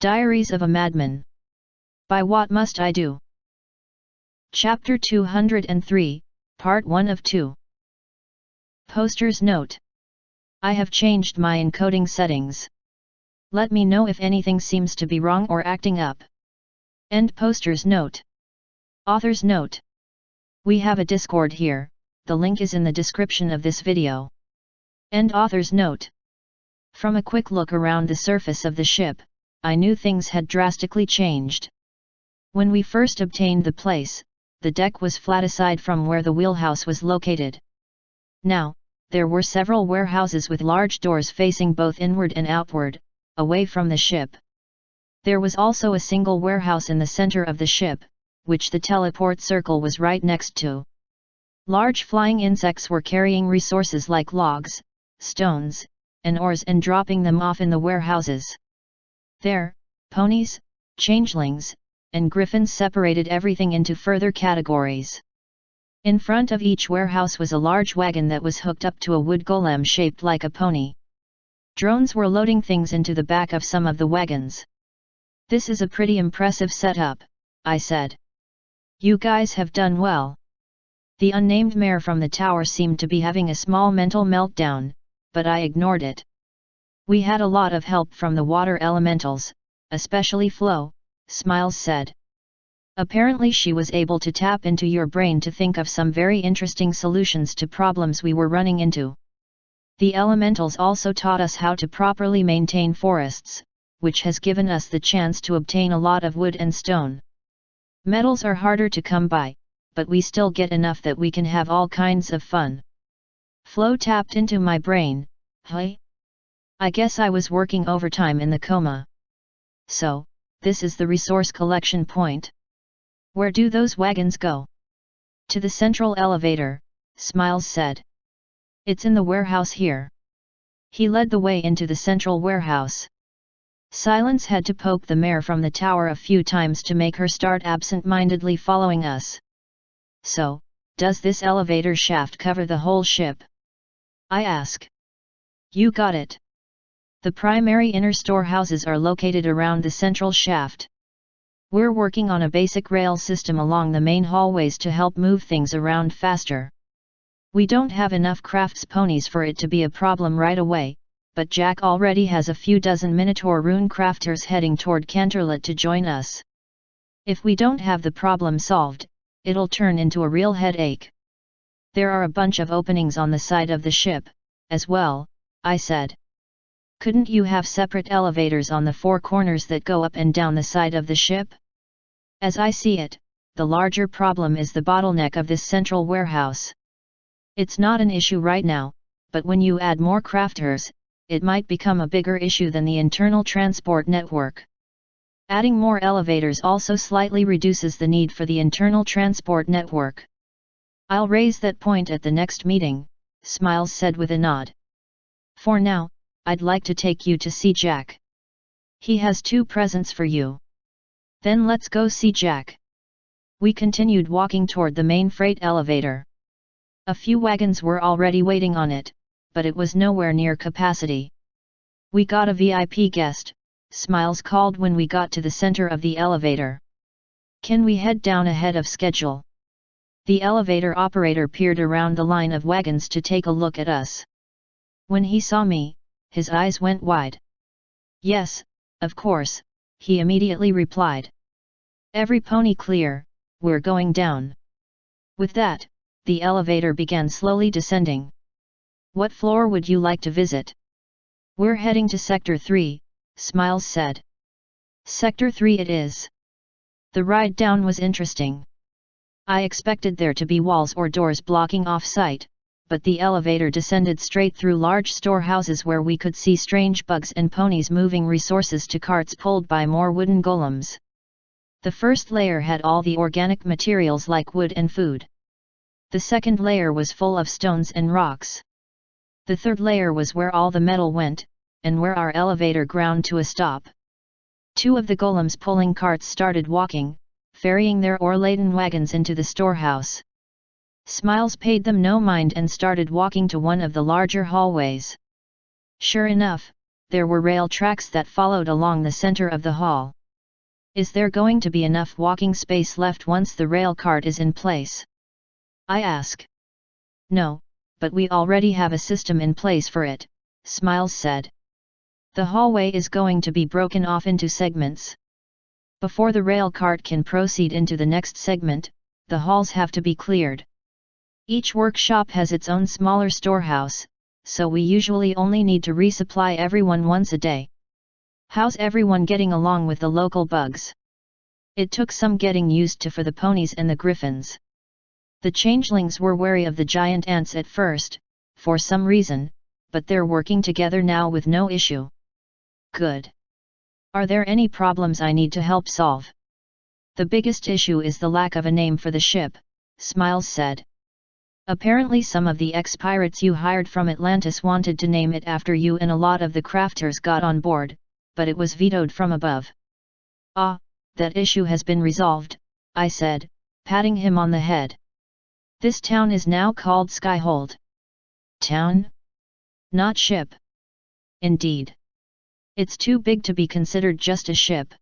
Diaries of a Madman. By What Must I Do? Chapter 203, Part 1 of 2. Poster's note. I have changed my encoding settings. Let me know if anything seems to be wrong or acting up. End poster's note. Author's note. We have a Discord here, the link is in the description of this video. End author's note. From a quick look around the surface of the ship, I knew things had drastically changed. When we first obtained the place, the deck was flat aside from where the wheelhouse was located. Now, there were several warehouses with large doors facing both inward and outward, away from the ship. There was also a single warehouse in the center of the ship, which the teleport circle was right next to. Large flying insects were carrying resources like logs, stones, and ores and dropping them off in the warehouses. There, ponies, changelings, and griffins separated everything into further categories. In front of each warehouse was a large wagon that was hooked up to a wood golem shaped like a pony. Drones were loading things into the back of some of the wagons. This is a pretty impressive setup, I said. You guys have done well. The unnamed mayor from the tower seemed to be having a small mental meltdown, but I ignored it. We had a lot of help from the water elementals, especially Flo, Smiles said. Apparently she was able to tap into your brain to think of some very interesting solutions to problems we were running into. The elementals also taught us how to properly maintain forests, which has given us the chance to obtain a lot of wood and stone. Metals are harder to come by, but we still get enough that we can have all kinds of fun. Flo tapped into my brain. Hey? I guess I was working overtime in the coma. So, this is the resource collection point. Where do those wagons go? To the central elevator, Smiles said. It's in the warehouse here. He led the way into the central warehouse. Silence had to poke the mare from the tower a few times to make her start absent-mindedly following us. So, does this elevator shaft cover the whole ship? I ask. You got it. The primary inner storehouses are located around the central shaft. We're working on a basic rail system along the main hallways to help move things around faster. We don't have enough crafts ponies for it to be a problem right away, but Jack already has a few dozen Minotaur rune crafters heading toward Canterlet to join us. If we don't have the problem solved, it'll turn into a real headache. There are a bunch of openings on the side of the ship, as well, I said. Couldn't you have separate elevators on the four corners that go up and down the side of the ship? As I see it, the larger problem is the bottleneck of this central warehouse. It's not an issue right now, but when you add more crafters, it might become a bigger issue than the internal transport network. Adding more elevators also slightly reduces the need for the internal transport network. I'll raise that point at the next meeting, Smiles said with a nod. For now, I'd like to take you to see Jack. He has 2 presents for you. Then let's go see Jack. We continued walking toward the main freight elevator. A few wagons were already waiting on it, but it was nowhere near capacity. We got a VIP guest, Smiles called when we got to the center of the elevator. Can we head down ahead of schedule? The elevator operator peered around the line of wagons to take a look at us. When he saw me, his eyes went wide. Yes, of course, he immediately replied. Every pony clear, we're going down. With that, the elevator began slowly descending. What floor would you like to visit? We're heading to Sector 3, Smiles said. Sector 3 it is. The ride down was interesting. I expected there to be walls or doors blocking off sight, but the elevator descended straight through large storehouses where we could see strange bugs and ponies moving resources to carts pulled by more wooden golems. The first layer had all the organic materials like wood and food. The second layer was full of stones and rocks. The third layer was where all the metal went, and where our elevator ground to a stop. 2 of the golems pulling carts started walking, ferrying their ore-laden wagons into the storehouse. Smiles paid them no mind and started walking to one of the larger hallways. Sure enough, there were rail tracks that followed along the center of the hall. Is there going to be enough walking space left once the rail cart is in place? I ask. No, but we already have a system in place for it, Smiles said. The hallway is going to be broken off into segments. Before the rail cart can proceed into the next segment, the halls have to be cleared. Each workshop has its own smaller storehouse, so we usually only need to resupply everyone once a day. How's everyone getting along with the local bugs? It took some getting used to for the ponies and the griffins. The changelings were wary of the giant ants at first, for some reason, but they're working together now with no issue. Good. Are there any problems I need to help solve? The biggest issue is the lack of a name for the ship, Smiles said. Apparently some of the ex-pirates you hired from Atlantis wanted to name it after you and a lot of the crafters got on board, but it was vetoed from above. Ah, that issue has been resolved, I said, patting him on the head. This town is now called Skyhold. Town? Not ship. Indeed. It's too big to be considered just a ship.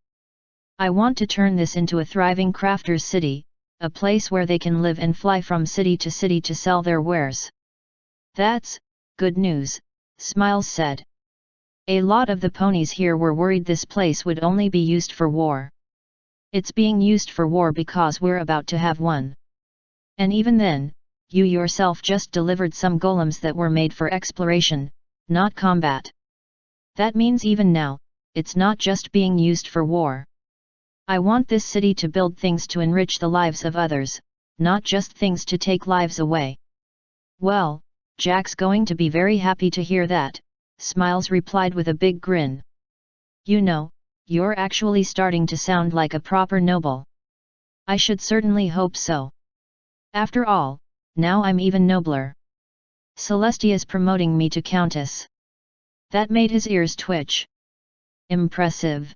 I want to turn this into a thriving crafter's city, a place where they can live and fly from city to sell their wares. That's good news, Smiles said. A lot of the ponies here were worried this place would only be used for war. It's being used for war because we're about to have one. And even then, you yourself just delivered some golems that were made for exploration, not combat. That means even now, it's not just being used for war. I want this city to build things to enrich the lives of others, not just things to take lives away. Well, Jack's going to be very happy to hear that, Smiles replied with a big grin. You know, you're actually starting to sound like a proper noble. I should certainly hope so. After all, now I'm even nobler. Celestia's promoting me to Countess. That made his ears twitch. Impressive.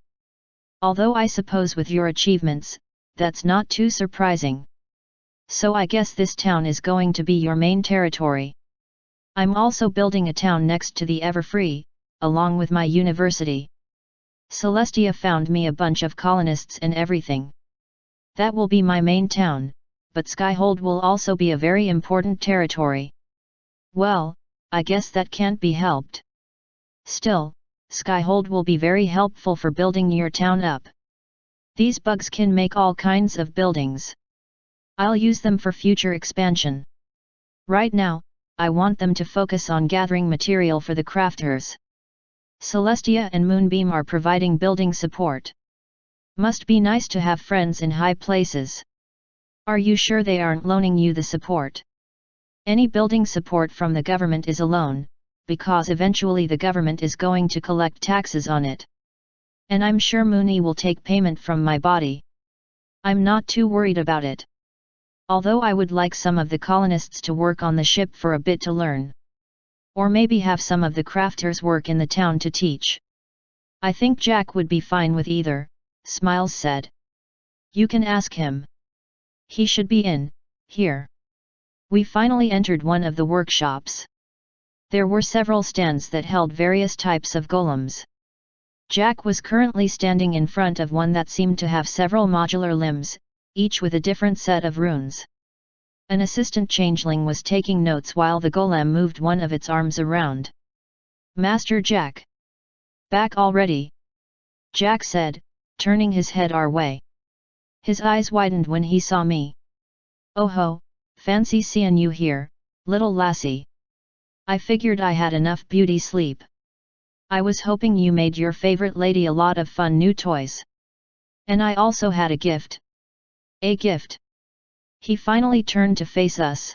Although I suppose with your achievements, that's not too surprising. So I guess this town is going to be your main territory. I'm also building a town next to the Everfree, along with my university. Celestia found me a bunch of colonists and everything. That will be my main town, but Skyhold will also be a very important territory. Well, I guess that can't be helped. Still, Skyhold will be very helpful for building your town up. These bugs can make all kinds of buildings. I'll use them for future expansion. Right now, I want them to focus on gathering material for the crafters. Celestia and Moonbeam are providing building support. Must be nice to have friends in high places. Are you sure they aren't loaning you the support? Any building support from the government is a loan, because eventually the government is going to collect taxes on it. And I'm sure Mooney will take payment from my body. I'm not too worried about it. Although I would like some of the colonists to work on the ship for a bit to learn. Or maybe have some of the crafters work in the town to teach. I think Jack would be fine with either, Smiles said. You can ask him. He should be in here. We finally entered one of the workshops. There were several stands that held various types of golems. Jack was currently standing in front of one that seemed to have several modular limbs, each with a different set of runes. An assistant changeling was taking notes while the golem moved one of its arms around. Master Jack. Back already? Jack said, turning his head our way. His eyes widened when he saw me. Oh ho, fancy seeing you here, little lassie. I figured I had enough beauty sleep. I was hoping you made your favorite lady a lot of fun new toys. And I also had a gift. A gift. He finally turned to face us.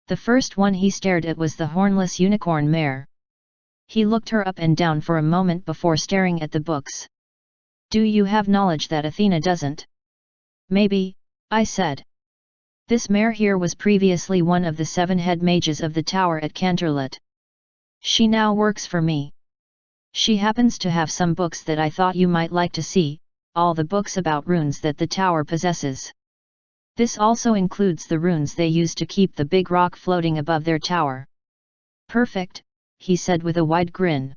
The first one he stared at was the hornless unicorn mare. He looked her up and down for a moment before staring at the books. Do you have knowledge that Athena doesn't? Maybe, I said. This mare here was previously one of the 7 head mages of the tower at Canterlot. She now works for me. She happens to have some books that I thought you might like to see, all the books about runes that the tower possesses. This also includes the runes they use to keep the big rock floating above their tower. Perfect, he said with a wide grin.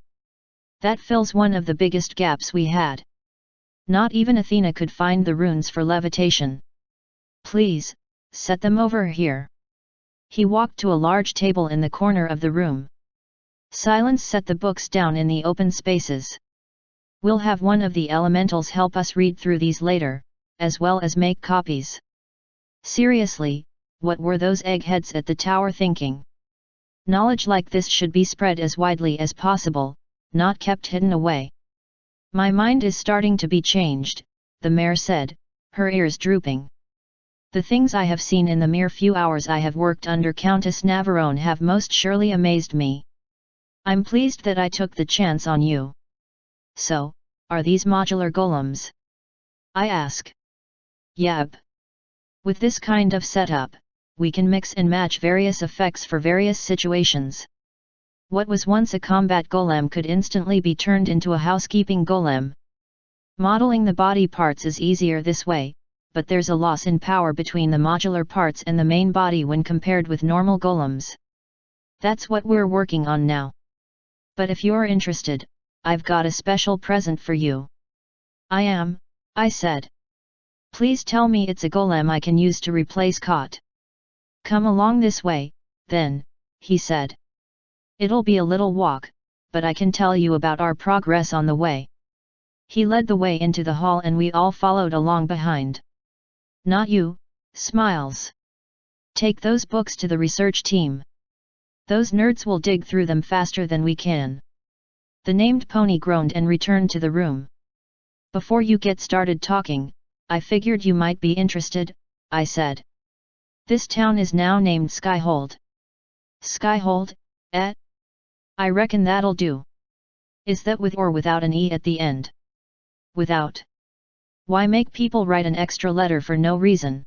That fills one of the biggest gaps we had. Not even Athena could find the runes for levitation. Please, set them over here. He walked to a large table in the corner of the room. Silence set the books down in the open spaces. We'll have one of the elementals help us read through these later, as well as make copies. Seriously, what were those eggheads at the tower thinking? Knowledge like this should be spread as widely as possible, not kept hidden away. My mind is starting to be changed, the mare said, her ears drooping. The things I have seen in the mere few hours I have worked under Countess Navarone have most surely amazed me. I'm pleased that I took the chance on you. So, are these modular golems? I ask. Yep. With this kind of setup, we can mix and match various effects for various situations. What was once a combat golem could instantly be turned into a housekeeping golem. Modeling the body parts is easier this way, but there's a loss in power between the modular parts and the main body when compared with normal golems. That's what we're working on now. But if you're interested, I've got a special present for you. I am, I said. Please tell me it's a golem I can use to replace Kot. Come along this way, then, he said. It'll be a little walk, but I can tell you about our progress on the way. He led the way into the hall and we all followed along behind. Not you, Smiles. Take those books to the research team. Those nerds will dig through them faster than we can. The named pony groaned and returned to the room. Before you get started talking, I figured you might be interested, I said. This town is now named Skyhold. Skyhold, eh? I reckon that'll do. Is that with or without an E at the end? Without. Why make people write an extra letter for no reason?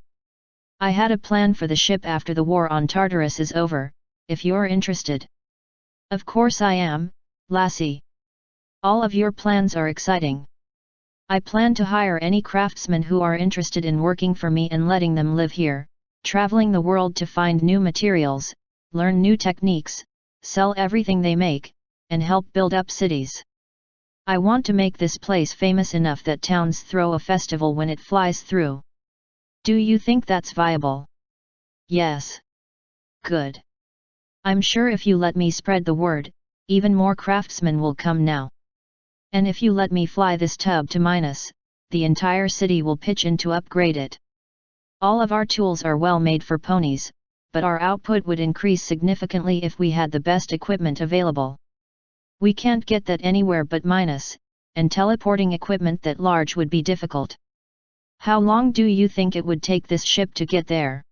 I had a plan for the ship after the war on Tartarus is over, if you're interested. Of course I am, lassie. All of your plans are exciting. I plan to hire any craftsmen who are interested in working for me and letting them live here, traveling the world to find new materials, learn new techniques, sell everything they make, and help build up cities. I want to make this place famous enough that towns throw a festival when it flies through. Do you think that's viable? Yes. Good. I'm sure if you let me spread the word, even more craftsmen will come now. And if you let me fly this tub to Minas, the entire city will pitch in to upgrade it. All of our tools are well made for ponies, but our output would increase significantly if we had the best equipment available. We can't get that anywhere but Minas, and teleporting equipment that large would be difficult. How long do you think it would take this ship to get there?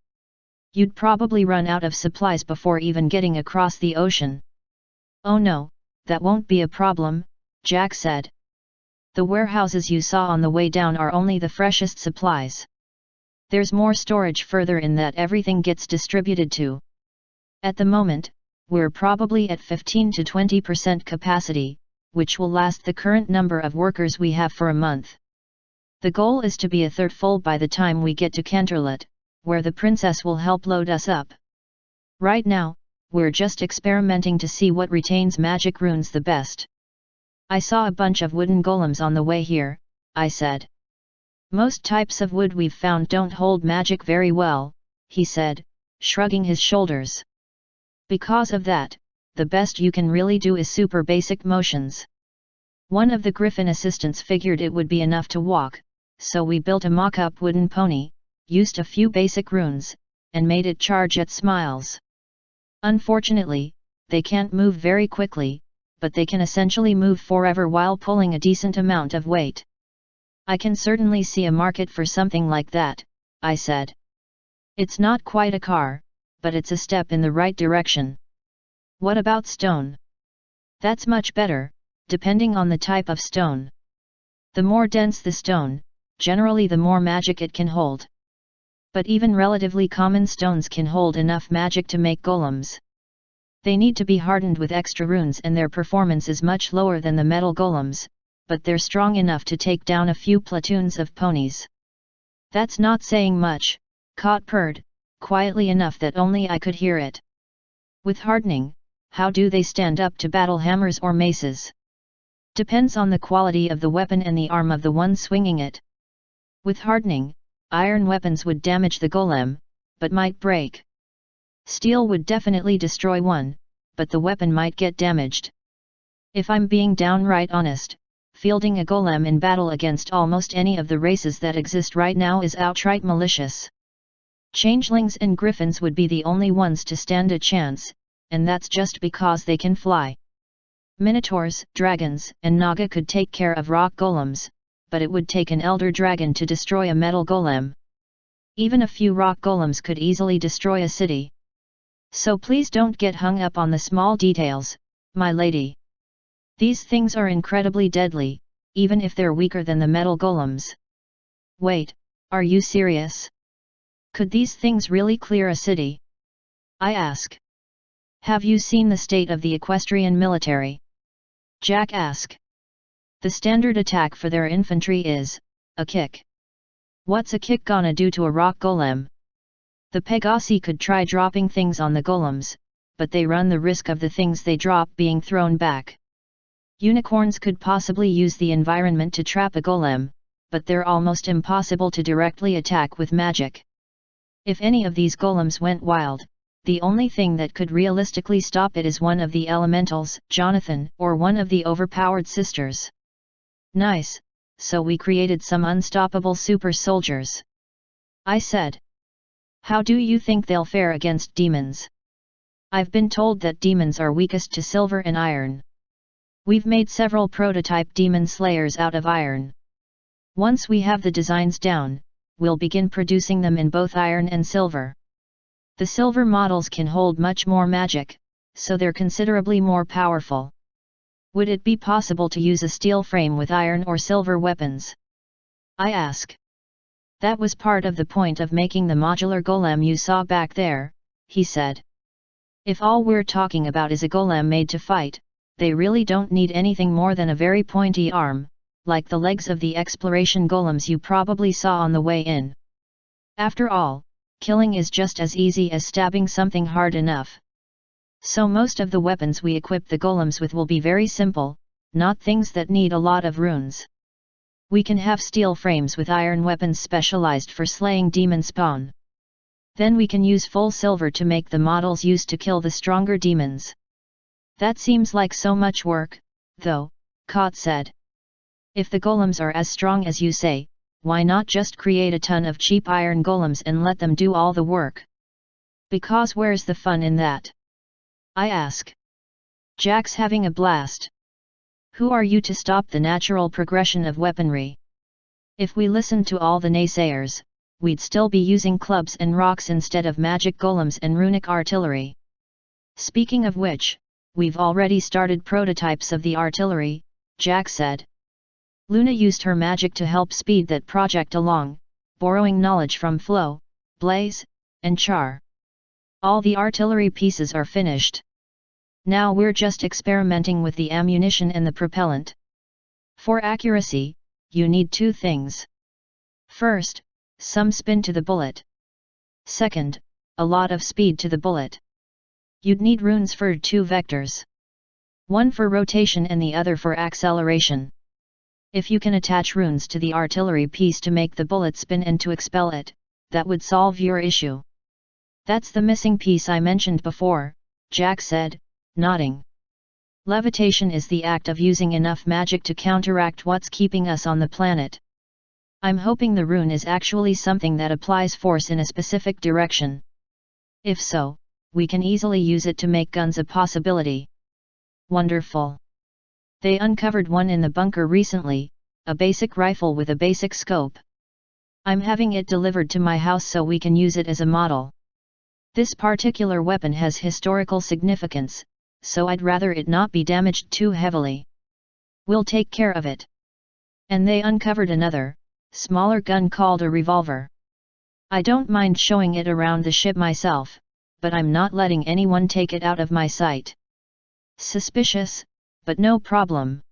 You'd probably run out of supplies before even getting across the ocean. Oh no, that won't be a problem, Jack said. The warehouses you saw on the way down are only the freshest supplies. There's more storage further in that everything gets distributed to. At the moment, we're probably at 15 to 20% capacity, which will last the current number of workers we have for a month. The goal is to be a third full by the time we get to Canterlot, where the princess will help load us up. Right now, we're just experimenting to see what retains magic runes the best. I saw a bunch of wooden golems on the way here, I said. Most types of wood we've found don't hold magic very well, he said, shrugging his shoulders. Because of that, the best you can really do is super basic motions. One of the Griffin assistants figured it would be enough to walk, so we built a mock-up wooden pony, used a few basic runes, and made it charge at Smiles. Unfortunately, they can't move very quickly, but they can essentially move forever while pulling a decent amount of weight. I can certainly see a market for something like that, I said. It's not quite a car, but it's a step in the right direction. What about stone? That's much better, depending on the type of stone. The more dense the stone, generally the more magic it can hold. But even relatively common stones can hold enough magic to make golems. They need to be hardened with extra runes and their performance is much lower than the metal golems, but they're strong enough to take down a few platoons of ponies. That's not saying much, Kot purred, quietly enough that only I could hear it. With hardening, how do they stand up to battle hammers or maces? Depends on the quality of the weapon and the arm of the one swinging it. With hardening, iron weapons would damage the golem, but might break. Steel would definitely destroy one, but the weapon might get damaged. If I'm being downright honest, fielding a golem in battle against almost any of the races that exist right now is outright malicious. Changelings and griffins would be the only ones to stand a chance, and that's just because they can fly. Minotaurs, dragons, and Naga could take care of rock golems, but it would take an elder dragon to destroy a metal golem. Even a few rock golems could easily destroy a city. So please don't get hung up on the small details, my lady. These things are incredibly deadly, even if they're weaker than the metal golems. Wait, are you serious? Could these things really clear a city? I ask. Have you seen the state of the equestrian military? Jack asked. The standard attack for their infantry is a kick. What's a kick gonna do to a rock golem? The Pegasi could try dropping things on the golems, but they run the risk of the things they drop being thrown back. Unicorns could possibly use the environment to trap a golem, but they're almost impossible to directly attack with magic. If any of these golems went wild, the only thing that could realistically stop it is one of the elementals, Jonathan, or one of the overpowered sisters. Nice, so we created some unstoppable super soldiers. I said. How do you think they'll fare against demons? I've been told that demons are weakest to silver and iron. We've made several prototype demon slayers out of iron. Once we have the designs down, we'll begin producing them in both iron and silver. The silver models can hold much more magic, so they're considerably more powerful. Would it be possible to use a steel frame with iron or silver weapons? I ask. That was part of the point of making the modular golem you saw back there, he said. If all we're talking about is a golem made to fight, they really don't need anything more than a very pointy arm, like the legs of the exploration golems you probably saw on the way in. After all, killing is just as easy as stabbing something hard enough. So most of the weapons we equip the golems with will be very simple, not things that need a lot of runes. We can have steel frames with iron weapons specialized for slaying demon spawn. Then we can use full silver to make the models used to kill the stronger demons. That seems like so much work, though, Kot said. If the golems are as strong as you say, why not just create a ton of cheap iron golems and let them do all the work? Because where's the fun in that? I ask. Jack's having a blast. Who are you to stop the natural progression of weaponry? If we listened to all the naysayers, we'd still be using clubs and rocks instead of magic golems and runic artillery. Speaking of which, we've already started prototypes of the artillery, Jack said. Luna used her magic to help speed that project along, borrowing knowledge from Flo, Blaze, and Char. All the artillery pieces are finished. Now we're just experimenting with the ammunition and the propellant. For accuracy, you need two things. First, some spin to the bullet. Second, a lot of speed to the bullet. You'd need runes for two vectors. One for rotation and the other for acceleration. If you can attach runes to the artillery piece to make the bullet spin and to expel it, that would solve your issue. That's the missing piece I mentioned before, Jack said, nodding. Levitation is the act of using enough magic to counteract what's keeping us on the planet. I'm hoping the rune is actually something that applies force in a specific direction. If so, we can easily use it to make guns a possibility. Wonderful. They uncovered one in the bunker recently, a basic rifle with a basic scope. I'm having it delivered to my house so we can use it as a model. This particular weapon has historical significance, so I'd rather it not be damaged too heavily. We'll take care of it. And they uncovered another, smaller gun called a revolver. I don't mind showing it around the ship myself, but I'm not letting anyone take it out of my sight. Suspicious, but no problem.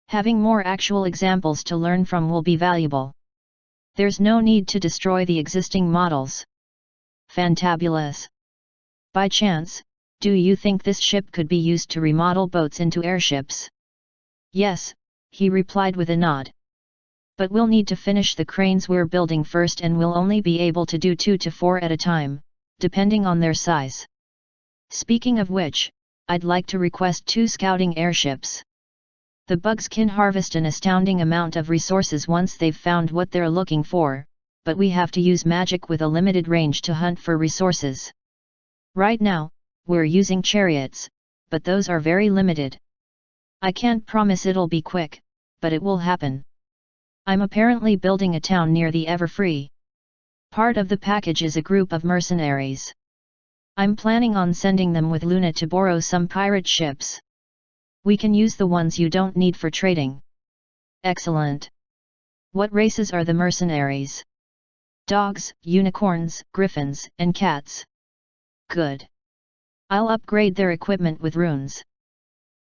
Having more actual examples to learn from will be valuable. There's no need to destroy the existing models. Fantabulous. By chance, do you think this ship could be used to remodel boats into airships? Yes, he replied with a nod. But we'll need to finish the cranes we're building first, and we'll only be able to do 2 to 4 at a time, depending on their size. Speaking of which, I'd like to request 2 scouting airships. The bugs can harvest an astounding amount of resources once they've found what they're looking for, but we have to use magic with a limited range to hunt for resources. Right now, we're using chariots, but those are very limited. I can't promise it'll be quick, but it will happen. I'm apparently building a town near the Everfree. Part of the package is a group of mercenaries. I'm planning on sending them with Luna to borrow some pirate ships. We can use the ones you don't need for trading. Excellent. What races are the mercenaries? Dogs, unicorns, griffins, and cats. Good. I'll upgrade their equipment with runes.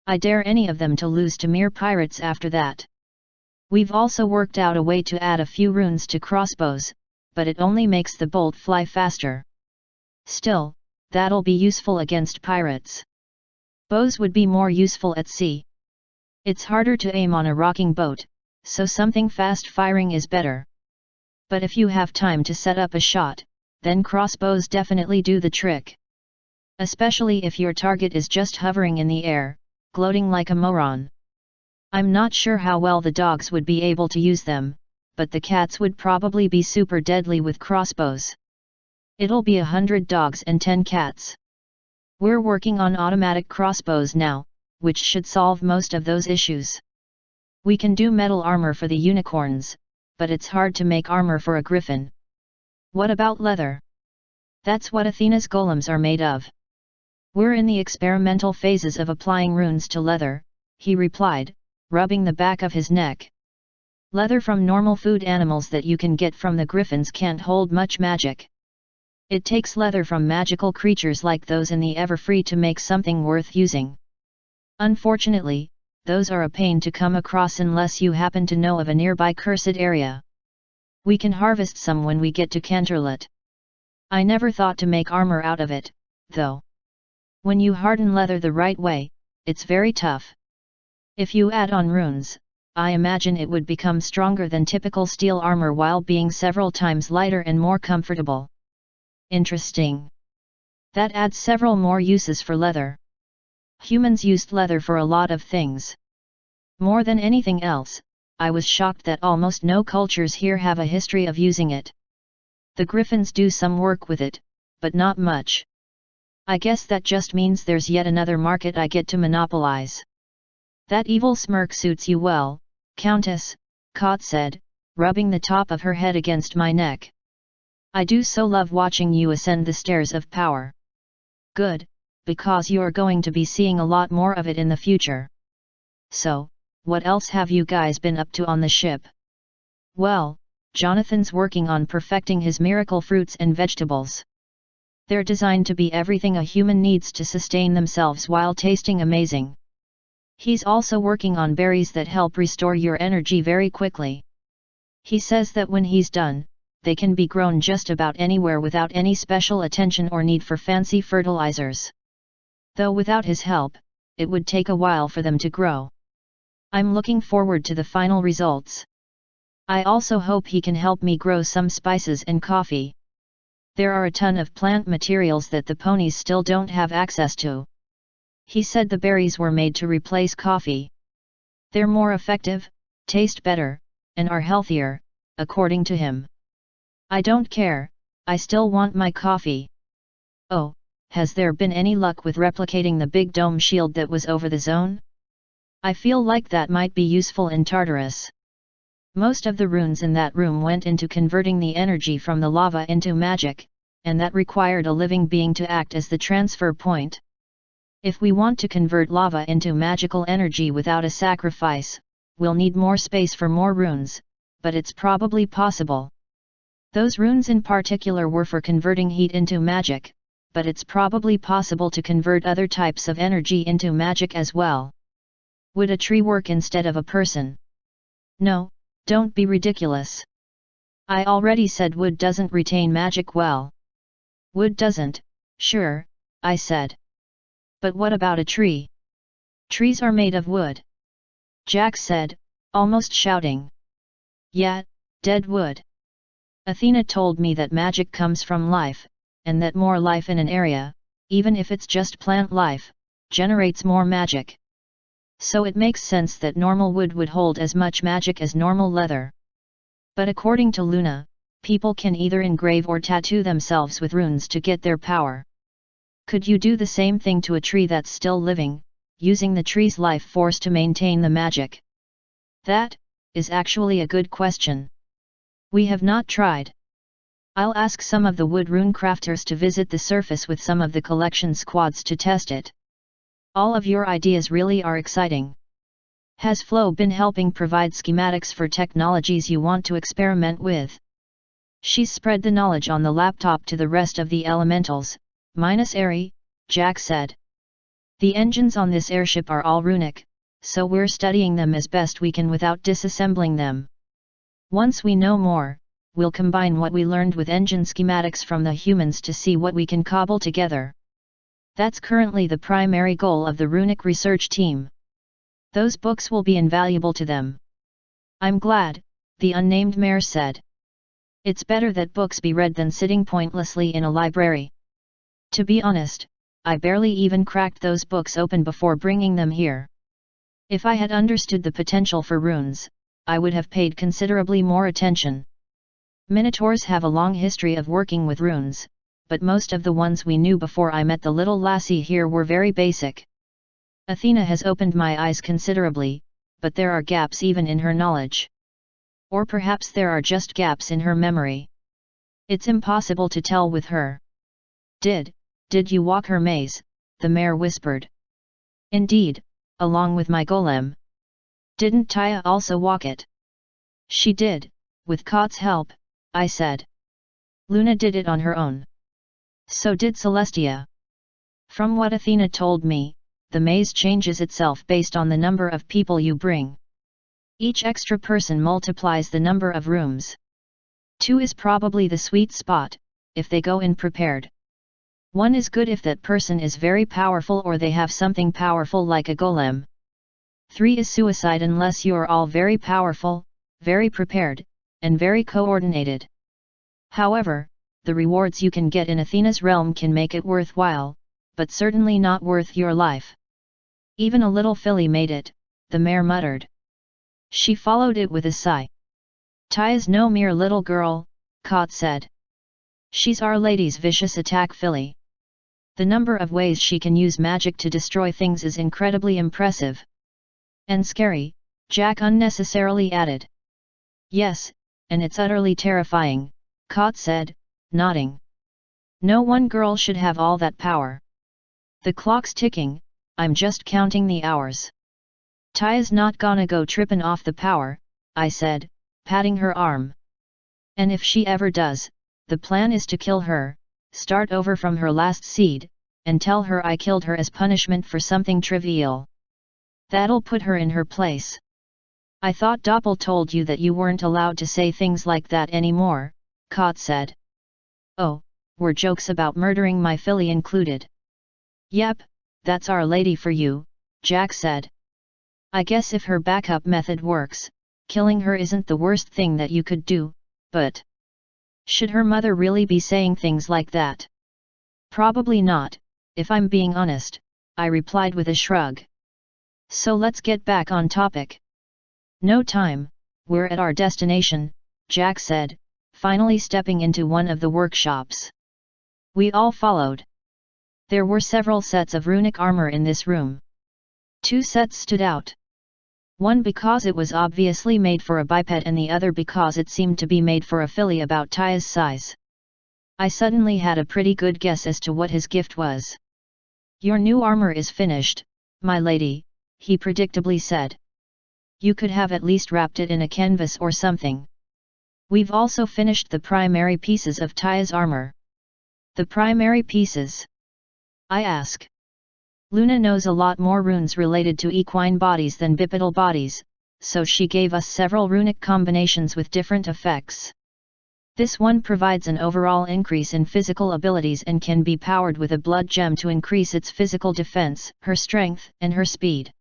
I dare any of them to lose to mere pirates after that. We've also worked out a way to add a few runes to crossbows, but it only makes the bolt fly faster. Still, that'll be useful against pirates. Bows would be more useful at sea. It's harder to aim on a rocking boat, so something fast-firing is better. But if you have time to set up a shot, then crossbows definitely do the trick. Especially if your target is just hovering in the air, gloating like a moron. I'm not sure how well the dogs would be able to use them, but the cats would probably be super deadly with crossbows. It'll be 100 dogs and 10 cats. We're working on automatic crossbows now, which should solve most of those issues. We can do metal armor for the unicorns, but it's hard to make armor for a griffin. What about leather? That's what Athena's golems are made of. We're in the experimental phases of applying runes to leather, he replied, rubbing the back of his neck. Leather from normal food animals that you can get from the griffins can't hold much magic. It takes leather from magical creatures like those in the Everfree to make something worth using. Unfortunately, those are a pain to come across unless you happen to know of a nearby cursed area. We can harvest some when we get to Canterlot. I never thought to make armor out of it, though. When you harden leather the right way, it's very tough. If you add on runes, I imagine it would become stronger than typical steel armor while being several times lighter and more comfortable. Interesting. That adds several more uses for leather. Humans used leather for a lot of things. More than anything else, I was shocked that almost no cultures here have a history of using it. The griffins do some work with it, but not much. I guess that just means there's yet another market I get to monopolize. That evil smirk suits you well, Countess, Kot said, rubbing the top of her head against my neck. I do so love watching you ascend the stairs of power. Good, because you're going to be seeing a lot more of it in the future. So, what else have you guys been up to on the ship? Well, Jonathan's working on perfecting his miracle fruits and vegetables. They're designed to be everything a human needs to sustain themselves while tasting amazing. He's also working on berries that help restore your energy very quickly. He says that when he's done, they can be grown just about anywhere without any special attention or need for fancy fertilizers. Though without his help, it would take a while for them to grow. I'm looking forward to the final results. I also hope he can help me grow some spices and coffee. There are a ton of plant materials that the ponies still don't have access to. He said the berries were made to replace coffee. They're more effective, taste better, and are healthier, according to him. I don't care, I still want my coffee. Oh, has there been any luck with replicating the big dome shield that was over the zone? I feel like that might be useful in Tartarus. Most of the runes in that room went into converting the energy from the lava into magic, and that required a living being to act as the transfer point. If we want to convert lava into magical energy without a sacrifice, we'll need more space for more runes, but it's probably possible. Those runes in particular were for converting heat into magic, but it's probably possible to convert other types of energy into magic as well. Would a tree work instead of a person? No, don't be ridiculous. I already said wood doesn't retain magic well. Wood doesn't, sure, I said. But what about a tree? Trees are made of wood. Jack said, almost shouting. Yeah, dead wood. Athena told me that magic comes from life, and that more life in an area, even if it's just plant life, generates more magic. So it makes sense that normal wood would hold as much magic as normal leather. But according to Luna, people can either engrave or tattoo themselves with runes to get their power. Could you do the same thing to a tree that's still living, using the tree's life force to maintain the magic? That is actually a good question. We have not tried. I'll ask some of the wood rune crafters to visit the surface with some of the collection squads to test it. All of your ideas really are exciting. Has Flo been helping provide schematics for technologies you want to experiment with? She's spread the knowledge on the laptop to the rest of the elementals, minus Airy, Jack said. The engines on this airship are all runic, so we're studying them as best we can without disassembling them. Once we know more, we'll combine what we learned with engine schematics from the humans to see what we can cobble together. That's currently the primary goal of the Runic research team. Those books will be invaluable to them. I'm glad, the unnamed mayor said. It's better that books be read than sitting pointlessly in a library. To be honest, I barely even cracked those books open before bringing them here. If I had understood the potential for runes, I would have paid considerably more attention. Minotaurs have a long history of working with runes, but most of the ones we knew before I met the little lassie here were very basic. Athena has opened my eyes considerably, but there are gaps even in her knowledge. Or perhaps there are just gaps in her memory. It's impossible to tell with her. Did you walk her maze? The mayor whispered. Indeed, along with my golem. Didn't Taya also walk it? She did, with Kot's help, I said. Luna did it on her own. So did Celestia. From what Athena told me, the maze changes itself based on the number of people you bring. Each extra person multiplies the number of rooms. 2 is probably the sweet spot, if they go in prepared. 1 is good if that person is very powerful or they have something powerful like a golem. 3 is suicide unless you're all very powerful, very prepared, and very coordinated. However, the rewards you can get in Athena's realm can make it worthwhile, but certainly not worth your life. Even a little filly made it, the mayor muttered. She followed it with a sigh. Taya's no mere little girl, Kot said. She's Our Lady's vicious attack filly. The number of ways she can use magic to destroy things is incredibly impressive. And scary, Jack unnecessarily added. Yes, and it's utterly terrifying, Kot said, nodding. No one girl should have all that power. The clock's ticking, I'm just counting the hours. Taya's not gonna go trippin' off the power, I said, patting her arm. And if she ever does, the plan is to kill her, start over from her last seed, and tell her I killed her as punishment for something trivial. That'll put her in her place. I thought Doppel told you that you weren't allowed to say things like that anymore, Kot said. Oh, were jokes about murdering my filly included? Yep, that's Our Lady for you, Jack said. I guess if her backup method works, killing her isn't the worst thing that you could do, but should her mother really be saying things like that? Probably not, if I'm being honest, I replied with a shrug. So let's get back on topic. No time, we're at our destination, Jack said, finally stepping into one of the workshops. We all followed. There were several sets of runic armor in this room. 2 sets stood out. One because it was obviously made for a biped and the other because it seemed to be made for a filly about Taya's size. I suddenly had a pretty good guess as to what his gift was. Your new armor is finished, my lady, he predictably said. You could have at least wrapped it in a canvas or something. We've also finished the primary pieces of Taya's armor. The primary pieces? I ask. Luna knows a lot more runes related to equine bodies than bipedal bodies, so she gave us several runic combinations with different effects. This one provides an overall increase in physical abilities and can be powered with a blood gem to increase its physical defense, her strength, and her speed.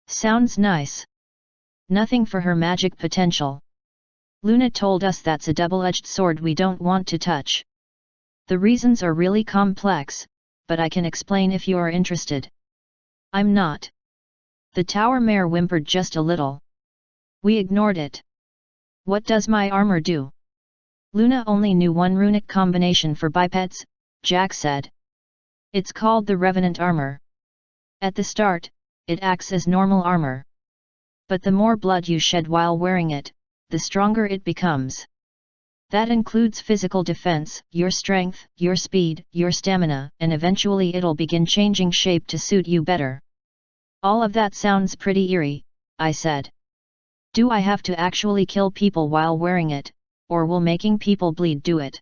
Sounds nice. Nothing for her magic potential. Luna told us that's a double-edged sword we don't want to touch. The reasons are really complex, but I can explain if you are interested. I'm not. The tower mare whimpered just a little. We ignored it. What does my armor do? Luna only knew one runic combination for bipeds, Jack said. It's called the revenant armor. At the start, it acts as normal armor. But the more blood you shed while wearing it, the stronger it becomes. That includes physical defense, your strength, your speed, your stamina, and eventually it'll begin changing shape to suit you better. All of that sounds pretty eerie, I said. Do I have to actually kill people while wearing it, or will making people bleed do it?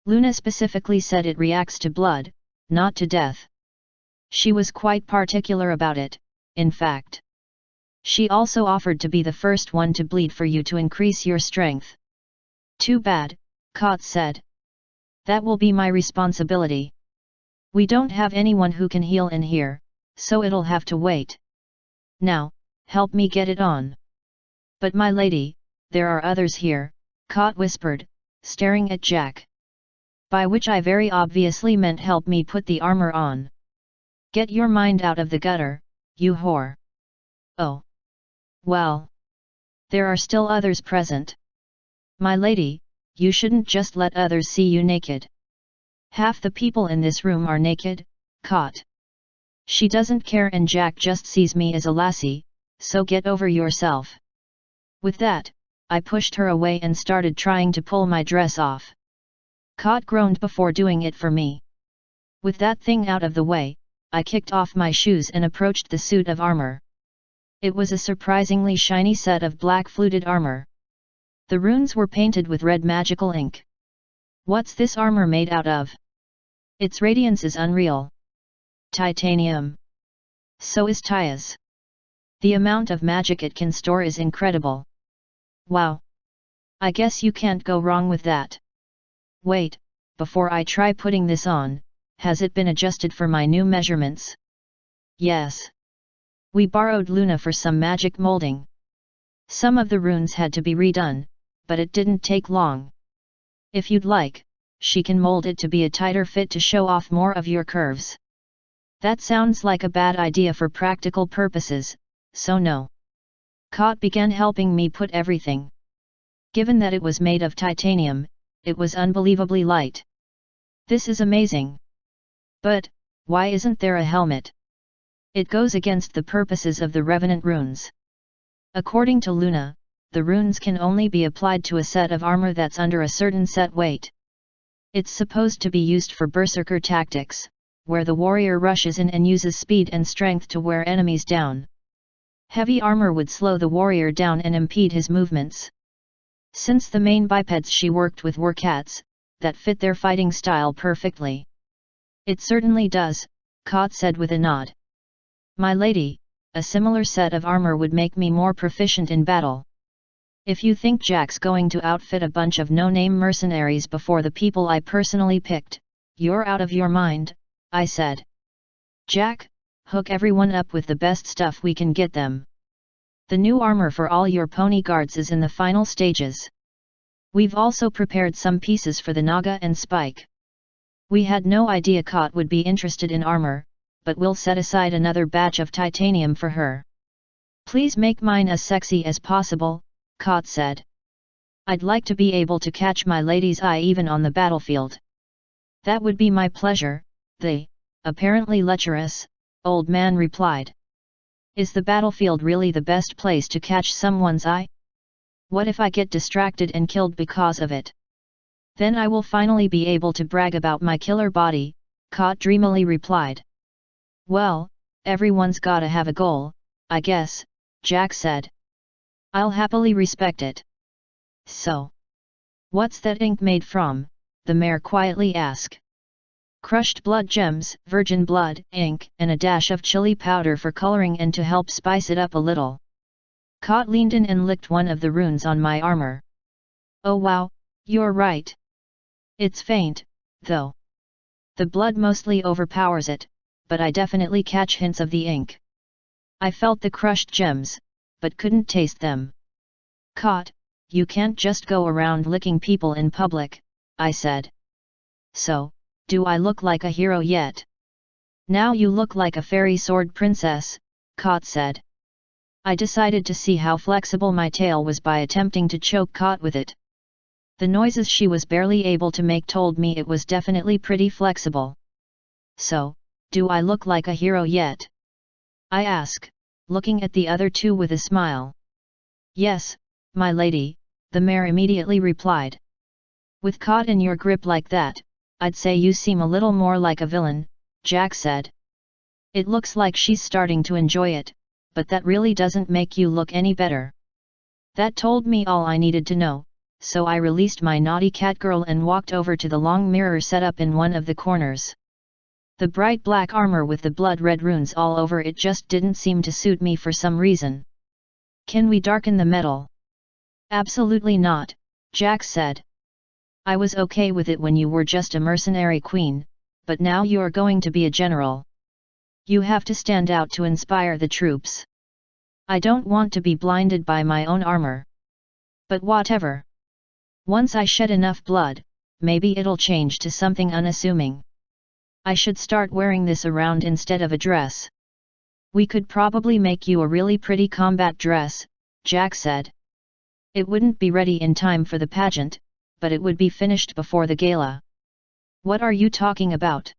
Luna specifically said it reacts to blood, not to death. She was quite particular about it, in fact. She also offered to be the first one to bleed for you to increase your strength. Too bad, Kot said. That will be my responsibility. We don't have anyone who can heal in here, so it'll have to wait. Now, help me get it on. But my lady, there are others here, Kot whispered, staring at Jack. By which I very obviously meant help me put the armor on. Get your mind out of the gutter, you whore. Oh. Well. There are still others present. My lady, you shouldn't just let others see you naked. Half the people in this room are naked, Kot. She doesn't care and Jack just sees me as a lassie, so get over yourself. With that, I pushed her away and started trying to pull my dress off. Kot groaned before doing it for me. With that thing out of the way, I kicked off my shoes and approached the suit of armor. It was a surprisingly shiny set of black fluted armor. The runes were painted with red magical ink. What's this armor made out of? Its radiance is unreal. Titanium. So is Taya's. The amount of magic it can store is incredible. Wow. I guess you can't go wrong with that. Wait, before I try putting this on, has it been adjusted for my new measurements? Yes. We borrowed Luna for some magic molding. Some of the runes had to be redone, but it didn't take long. If you'd like, she can mold it to be a tighter fit to show off more of your curves. That sounds like a bad idea for practical purposes, so no. Kot began helping me put everything. Given that it was made of titanium, it was unbelievably light. This is amazing. But, why isn't there a helmet? It goes against the purposes of the revenant runes. According to Luna, the runes can only be applied to a set of armor that's under a certain set weight. It's supposed to be used for berserker tactics, where the warrior rushes in and uses speed and strength to wear enemies down. Heavy armor would slow the warrior down and impede his movements. Since the main bipeds she worked with were cats, that fit their fighting style perfectly. It certainly does, Kot said with a nod. My lady, a similar set of armor would make me more proficient in battle. If you think Jack's going to outfit a bunch of no-name mercenaries before the people I personally picked, you're out of your mind, I said. Jack, hook everyone up with the best stuff we can get them. The new armor for all your pony guards is in the final stages. We've also prepared some pieces for the Naga and Spike. We had no idea Kot would be interested in armor, but we'll set aside another batch of titanium for her. Please make mine as sexy as possible, Kot said. I'd like to be able to catch my lady's eye even on the battlefield. That would be my pleasure, the, apparently lecherous, old man replied. Is the battlefield really the best place to catch someone's eye? What if I get distracted and killed because of it? Then I will finally be able to brag about my killer body, Kot dreamily replied. Well, everyone's gotta have a goal, I guess, Jack said. I'll happily respect it. So. What's that ink made from? The mayor quietly asked. Crushed blood gems, virgin blood, ink, and a dash of chili powder for coloring and to help spice it up a little. Kot leaned in and licked one of the runes on my armor. Oh wow, you're right. It's faint, though. The blood mostly overpowers it, but I definitely catch hints of the ink. I felt the crushed gems, but couldn't taste them. Caught, you can't just go around licking people in public, I said. So, do I look like a hero yet? Now you look like a fairy sword princess, Caught said. I decided to see how flexible my tail was by attempting to choke Caught with it. The noises she was barely able to make told me it was definitely pretty flexible. So, do I look like a hero yet? I asked, looking at the other two with a smile. Yes, my lady, the mare immediately replied. With Caught in your grip like that, I'd say you seem a little more like a villain, Jack said. It looks like she's starting to enjoy it, but that really doesn't make you look any better. That told me all I needed to know, so I released my naughty catgirl and walked over to the long mirror set up in one of the corners. The bright black armor with the blood-red runes all over it just didn't seem to suit me for some reason. Can we darken the metal? Absolutely not, Jack said. I was okay with it when you were just a mercenary queen, but now you're going to be a general. You have to stand out to inspire the troops. I don't want to be blinded by my own armor. But whatever. Once I shed enough blood, maybe it'll change to something unassuming. I should start wearing this around instead of a dress. We could probably make you a really pretty combat dress, Jack said. It wouldn't be ready in time for the pageant, but it would be finished before the gala. What are you talking about?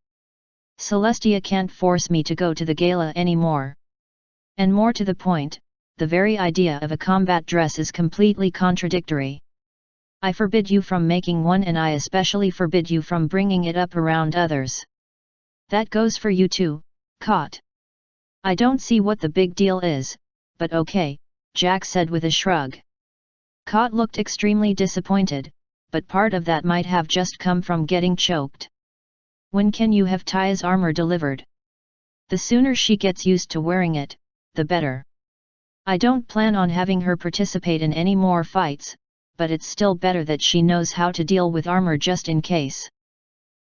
Celestia can't force me to go to the gala anymore. And more to the point, the very idea of a combat dress is completely contradictory. I forbid you from making one, and I especially forbid you from bringing it up around others. That goes for you too, Caught. I don't see what the big deal is, but okay, Jack said with a shrug. Caught looked extremely disappointed, but part of that might have just come from getting choked. When can you have Taya's armor delivered? The sooner she gets used to wearing it, the better. I don't plan on having her participate in any more fights, but it's still better that she knows how to deal with armor just in case.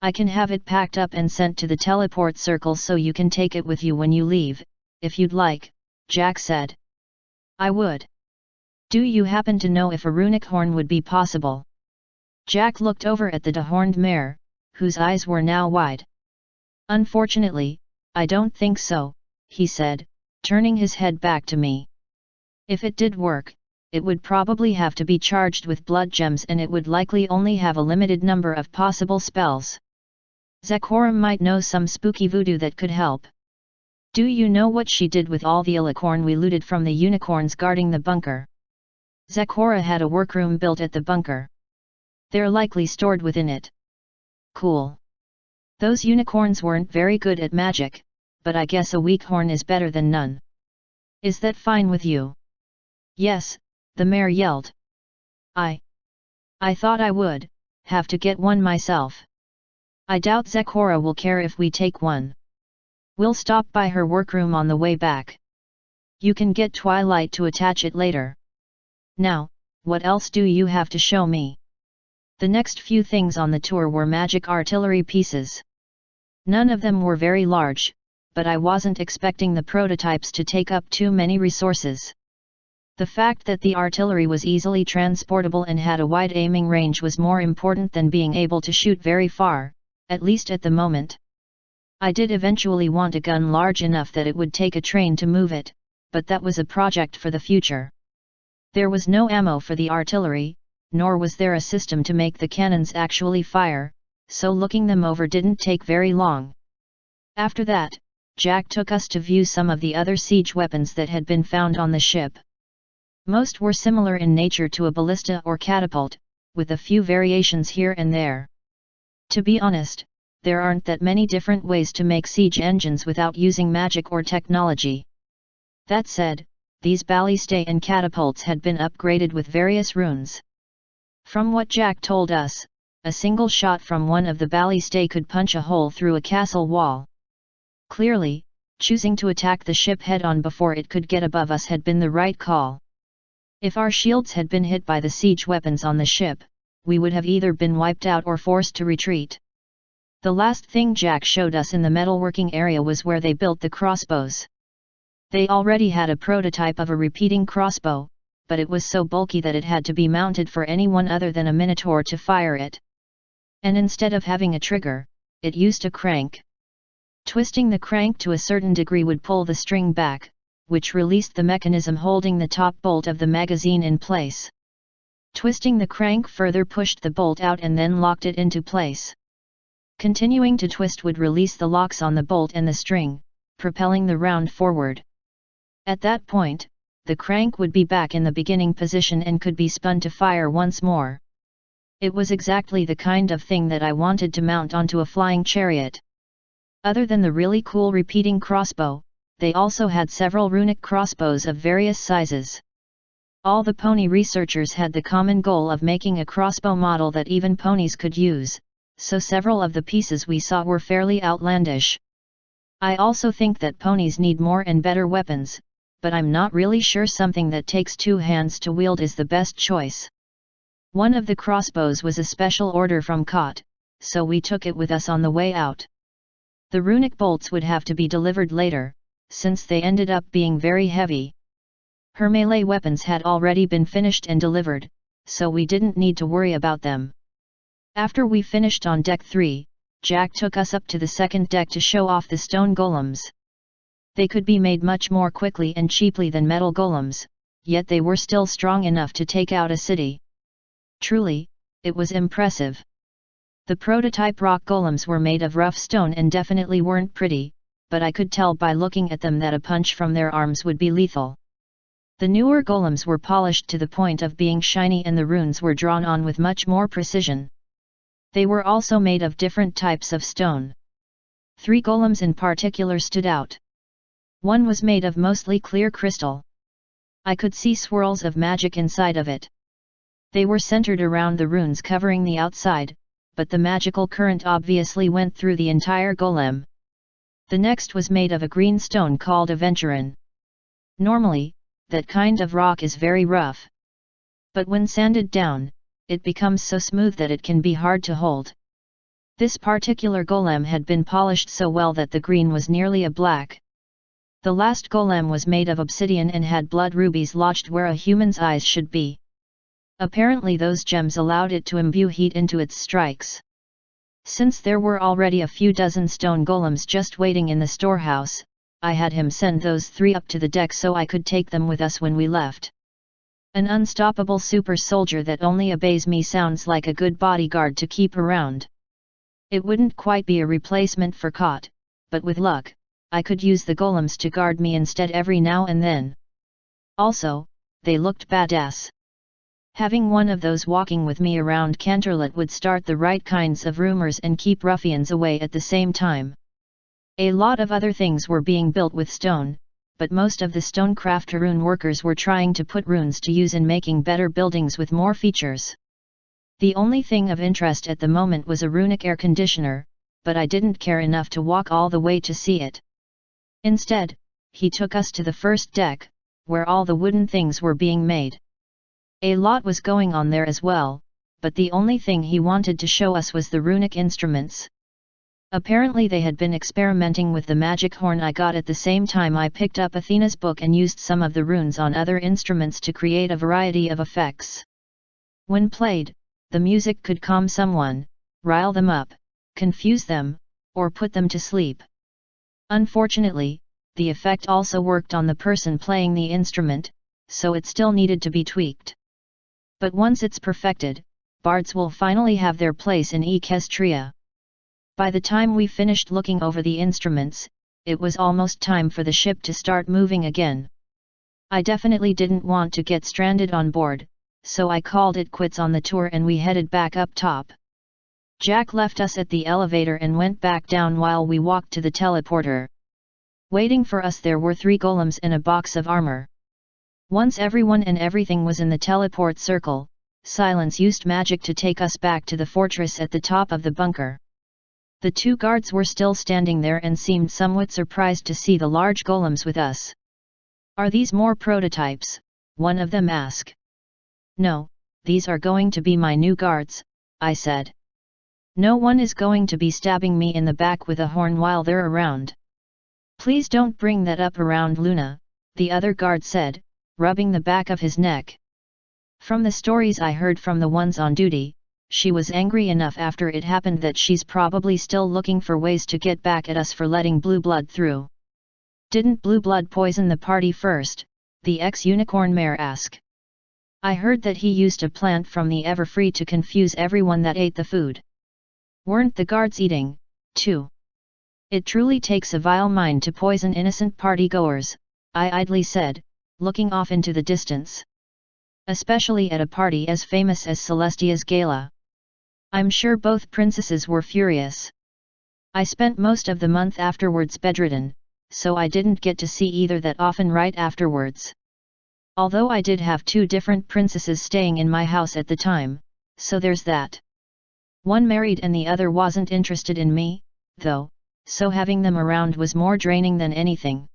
I can have it packed up and sent to the teleport circle so you can take it with you when you leave, if you'd like, Jack said. I would. Do you happen to know if a runic horn would be possible? Jack looked over at the dehorned mare, whose eyes were now wide. Unfortunately, I don't think so, he said, turning his head back to me. If it did work, it would probably have to be charged with blood gems, and it would likely only have a limited number of possible spells. Zecora might know some spooky voodoo that could help. Do you know what she did with all the alicorn we looted from the unicorns guarding the bunker? Zecora had a workroom built at the bunker. They're likely stored within it. Cool. Those unicorns weren't very good at magic, but I guess a weak horn is better than none. Is that fine with you? Yes, the mare yelled. I thought I would have to get one myself. I doubt Zecora will care if we take one. We'll stop by her workroom on the way back. You can get Twilight to attach it later. Now, what else do you have to show me? The next few things on the tour were magic artillery pieces. None of them were very large, but I wasn't expecting the prototypes to take up too many resources. The fact that the artillery was easily transportable and had a wide aiming range was more important than being able to shoot very far, at least at the moment. I did eventually want a gun large enough that it would take a train to move it, but that was a project for the future. There was no ammo for the artillery, nor was there a system to make the cannons actually fire, so looking them over didn't take very long. After that, Jack took us to view some of the other siege weapons that had been found on the ship. Most were similar in nature to a ballista or catapult, with a few variations here and there. To be honest, there aren't that many different ways to make siege engines without using magic or technology. That said, these ballistae and catapults had been upgraded with various runes. From what Jack told us, a single shot from one of the ballistae could punch a hole through a castle wall. Clearly, choosing to attack the ship head-on before it could get above us had been the right call. If our shields had been hit by the siege weapons on the ship, we would have either been wiped out or forced to retreat. The last thing Jack showed us in the metalworking area was where they built the crossbows. They already had a prototype of a repeating crossbow, but it was so bulky that it had to be mounted for anyone other than a minotaur to fire it. And instead of having a trigger, it used a crank. Twisting the crank to a certain degree would pull the string back, which released the mechanism holding the top bolt of the magazine in place. Twisting the crank further pushed the bolt out and then locked it into place. Continuing to twist would release the locks on the bolt and the string, propelling the round forward. At that point, the crank would be back in the beginning position and could be spun to fire once more. It was exactly the kind of thing that I wanted to mount onto a flying chariot. Other than the really cool repeating crossbow, they also had several runic crossbows of various sizes. All the pony researchers had the common goal of making a crossbow model that even ponies could use, so several of the pieces we saw were fairly outlandish. I also think that ponies need more and better weapons, but I'm not really sure something that takes two hands to wield is the best choice. One of the crossbows was a special order from Kot, so we took it with us on the way out. The runic bolts would have to be delivered later, since they ended up being very heavy. Her melee weapons had already been finished and delivered, so we didn't need to worry about them. After we finished on deck 3, Jack took us up to the second deck to show off the stone golems. They could be made much more quickly and cheaply than metal golems, yet they were still strong enough to take out a city. Truly, it was impressive. The prototype rock golems were made of rough stone and definitely weren't pretty, but I could tell by looking at them that a punch from their arms would be lethal. The newer golems were polished to the point of being shiny and the runes were drawn on with much more precision. They were also made of different types of stone. 3 golems in particular stood out. One was made of mostly clear crystal. I could see swirls of magic inside of it. They were centered around the runes covering the outside, but the magical current obviously went through the entire golem. The next was made of a green stone called aventurine. Normally, that kind of rock is very rough. But when sanded down, it becomes so smooth that it can be hard to hold. This particular golem had been polished so well that the green was nearly a black. The last golem was made of obsidian and had blood rubies lodged where a human's eyes should be. Apparently those gems allowed it to imbue heat into its strikes. Since there were already a few dozen stone golems just waiting in the storehouse, I had him send those 3 up to the deck so I could take them with us when we left. An unstoppable super soldier that only obeys me sounds like a good bodyguard to keep around. It wouldn't quite be a replacement for Kot, but with luck, I could use the golems to guard me instead every now and then. Also, they looked badass. Having one of those walking with me around Canterlot would start the right kinds of rumors and keep ruffians away at the same time. A lot of other things were being built with stone, but most of the stonecraft rune workers were trying to put runes to use in making better buildings with more features. The only thing of interest at the moment was a runic air conditioner, but I didn't care enough to walk all the way to see it. Instead, he took us to the first deck, where all the wooden things were being made. A lot was going on there as well, but the only thing he wanted to show us was the runic instruments. Apparently they had been experimenting with the magic horn I got at the same time I picked up Athena's book and used some of the runes on other instruments to create a variety of effects. When played, the music could calm someone, rile them up, confuse them, or put them to sleep. Unfortunately, the effect also worked on the person playing the instrument, so it still needed to be tweaked. But once it's perfected, bards will finally have their place in Equestria. By the time we finished looking over the instruments, it was almost time for the ship to start moving again. I definitely didn't want to get stranded on board, so I called it quits on the tour and we headed back up top. Jack left us at the elevator and went back down while we walked to the teleporter. Waiting for us there were 3 golems and a box of armor. Once everyone and everything was in the teleport circle, Silence used magic to take us back to the fortress at the top of the bunker. The 2 guards were still standing there and seemed somewhat surprised to see the large golems with us. "Are these more prototypes?" one of them asked. "No, these are going to be my new guards," I said. "No one is going to be stabbing me in the back with a horn while they're around." Please don't bring that up around Luna, the other guard said, rubbing the back of his neck. From the stories I heard from the ones on duty, she was angry enough after it happened that she's probably still looking for ways to get back at us for letting Blue Blood through. Didn't Blue Blood poison the party first? The ex-unicorn mayor asked. I heard that he used a plant from the Everfree to confuse everyone that ate the food. Weren't the guards eating, too? It truly takes a vile mind to poison innocent partygoers, I idly said, looking off into the distance. Especially at a party as famous as Celestia's gala. I'm sure both princesses were furious. I spent most of the month afterwards bedridden, so I didn't get to see either that often right afterwards. Although I did have 2 different princesses staying in my house at the time, so there's that. One married and the other wasn't interested in me, though, so having them around was more draining than anything.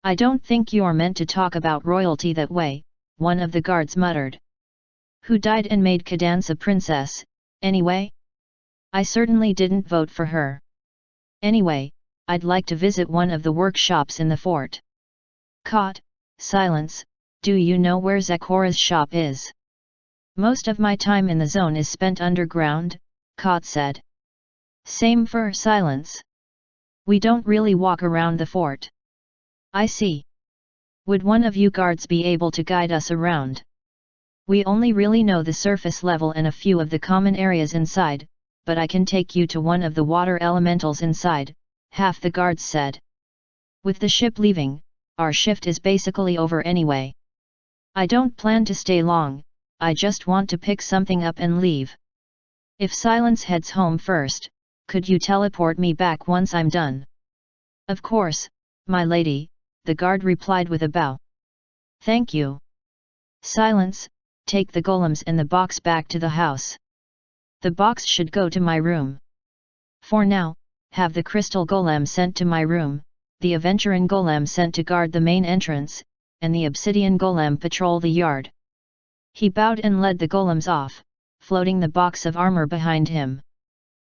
I don't think you're meant to talk about royalty that way, one of the guards muttered. Who died and made Cadance a princess, anyway? I certainly didn't vote for her. Anyway, I'd like to visit one of the workshops in the fort. Caught, silence, do you know where Zakora's shop is? Most of my time in the zone is spent underground, Caught said. Same for silence. We don't really walk around the fort. I see. Would one of you guards be able to guide us around? We only really know the surface level and a few of the common areas inside, but I can take you to one of the water elementals inside, half the guards said. With the ship leaving, our shift is basically over anyway. I don't plan to stay long, I just want to pick something up and leave. If Silence heads home first, could you teleport me back once I'm done? Of course, my lady, the guard replied with a bow. Thank you. Silence, take the golems and the box back to the house. The box should go to my room. For now, have the crystal golem sent to my room, the aventurin golem sent to guard the main entrance, and the obsidian golem patrol the yard. He bowed and led the golems off, floating the box of armor behind him.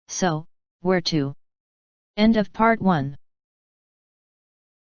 So, where to? End of part 1.